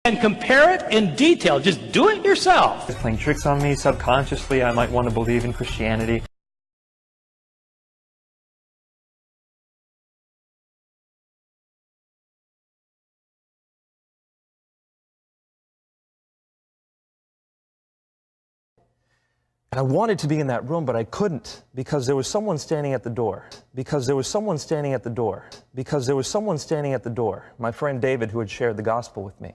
and compare it in detail. Just do it yourself. It's playing tricks on me. Subconsciously, I might want to believe in Christianity. And I wanted to be in that room, but I couldn't because there was someone standing at the door. Because there was someone standing at the door. Because there was someone standing at the door. My friend David, who had shared the gospel with me.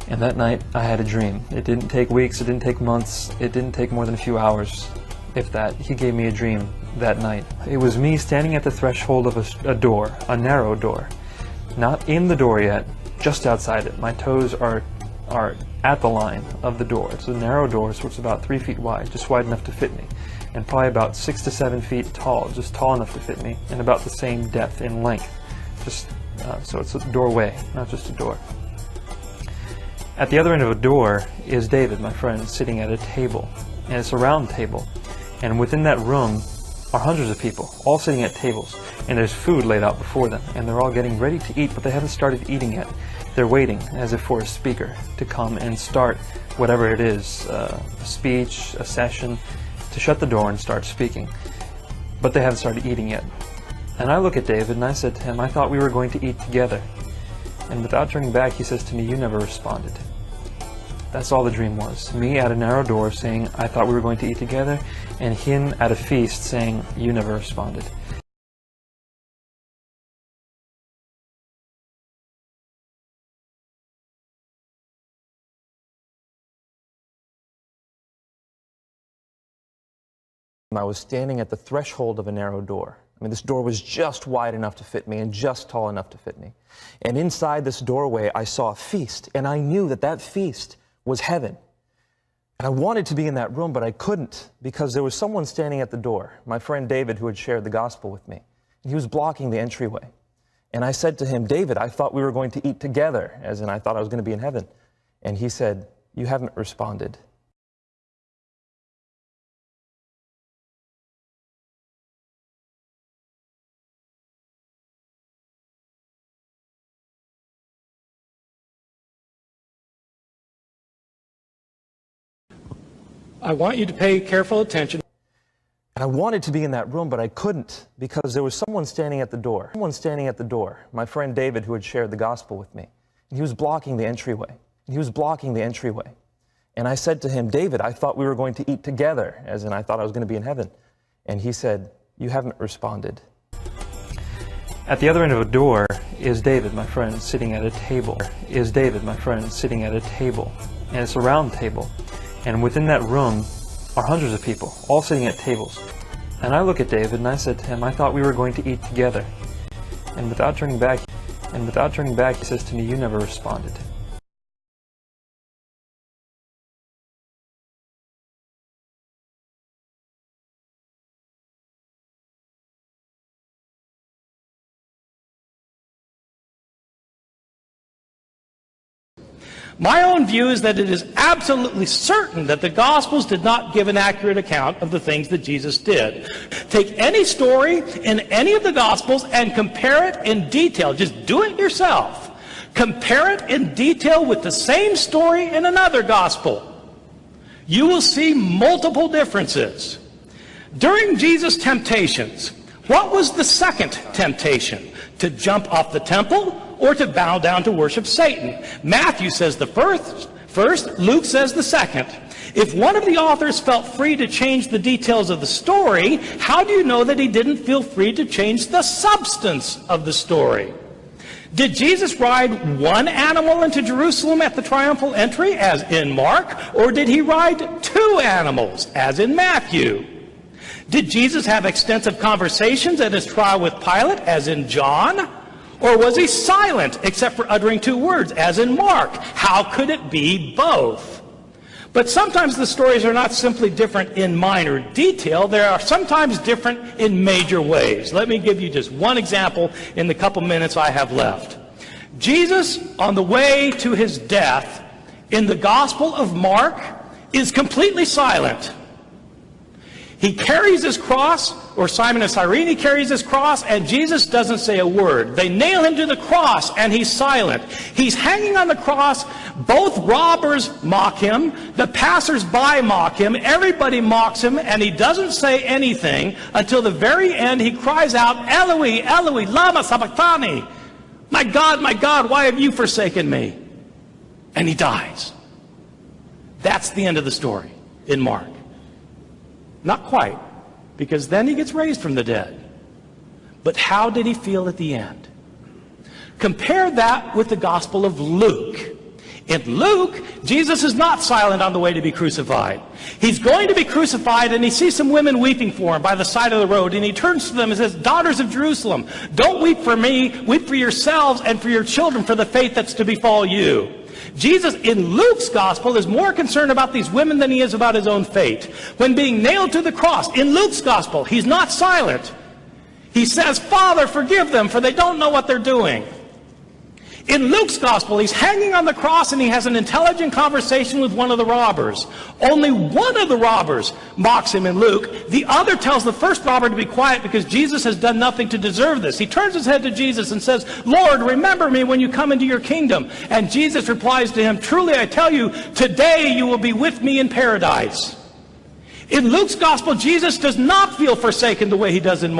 And that night, I had a dream. It didn't take weeks, it didn't take months, it didn't take more than a few hours, if that. He gave me a dream that night. It was me standing at the threshold of a door, a narrow door. Not in the door yet, just outside it. My toes are at the line of the door. It's a narrow door, so it's about 3 feet wide, just wide enough to fit me. And probably about 6 to 7 feet tall, just tall enough to fit me, and about the same depth in length. So it's a doorway, not just a door. At the other end of a door is David, my friend, sitting at a table. And it's a round table. And within that room are hundreds of people, all sitting at tables. And there's food laid out before them. And they're all getting ready to eat, but they haven't started eating yet. They're waiting, as if for a speaker, to come and start whatever it is, a speech, a session, to shut the door and start speaking. But they haven't started eating yet. And I look at David and I said to him, I thought we were going to eat together. And without turning back, he says to me, you never responded. That's all the dream was. Me at a narrow door saying, I thought we were going to eat together, and him at a feast saying, you never responded. I was standing at the threshold of a narrow door. I mean, this door was just wide enough to fit me and just tall enough to fit me. And inside this doorway, I saw a feast, and I knew that that feast was heaven. And I wanted to be in that room, but I couldn't because there was someone standing at the door, my friend David, who had shared the gospel with me. And he was blocking the entryway. And I said to him, David, I thought we were going to eat together, as in I thought I was going to be in heaven. And he said, you haven't responded. I want you to pay careful attention. And I wanted to be in that room, but I couldn't because there was someone standing at the door. Someone standing at the door, my friend David, who had shared the gospel with me. And he was blocking the entryway. And he was blocking the entryway. And I said to him, David, I thought we were going to eat together, as in I thought I was going to be in heaven. And he said, you haven't responded. At the other end of a door is David, my friend, sitting at a table. Is David, my friend, sitting at a table. And it's a round table. And within that room are hundreds of people, all sitting at tables. And I look at David and I said to him, I thought we were going to eat together. And without turning back, he says to me, you never responded. My own view is that it is absolutely certain that the Gospels did not give an accurate account of the things that Jesus did. Take any story in any of the Gospels and compare it in detail. Just do it yourself. Compare it in detail with the same story in another Gospel. You will see multiple differences. During Jesus' temptations, what was the second temptation? To jump off the temple or to bow down to worship Satan? Matthew says the first, Luke says the second. If one of the authors felt free to change the details of the story, how do you know that he didn't feel free to change the substance of the story? Did Jesus ride one animal into Jerusalem at the triumphal entry, as in Mark, or did he ride 2 animals, as in Matthew? Did Jesus have extensive conversations at his trial with Pilate, as in John? Or was he silent, except for uttering 2 words, as in Mark? How could it be both? But sometimes the stories are not simply different in minor detail. They are sometimes different in major ways. Let me give you just one example in the couple minutes I have left. Jesus, on the way to his death, in the Gospel of Mark, is completely silent. He carries his cross, or Simon of Cyrene carries his cross, and Jesus doesn't say a word. They nail him to the cross, and he's silent. He's hanging on the cross. Both robbers mock him. The passers-by mock him. Everybody mocks him, and he doesn't say anything until the very end. He cries out, Eloi, Eloi, lama sabachthani. My God, why have you forsaken me? And he dies. That's the end of the story in Mark. Not quite, because then he gets raised from the dead. But how did he feel at the end? Compare that with the Gospel of Luke. In Luke, Jesus is not silent on the way to be crucified. He's going to be crucified, and he sees some women weeping for him by the side of the road, and he turns to them and says, daughters of Jerusalem, don't weep for me, weep for yourselves and for your children for the fate that's to befall you. Jesus, in Luke's gospel, is more concerned about these women than he is about his own fate. When being nailed to the cross, in Luke's gospel, he's not silent. He says, Father, forgive them, for they don't know what they're doing. In Luke's gospel, he's hanging on the cross and he has an intelligent conversation with one of the robbers. Only one of the robbers mocks him in Luke. The other tells the first robber to be quiet because Jesus has done nothing to deserve this. He turns his head to Jesus and says, Lord, remember me when you come into your kingdom. And Jesus replies to him, truly I tell you, today you will be with me in paradise. In Luke's gospel, Jesus does not feel forsaken the way he does in Mark.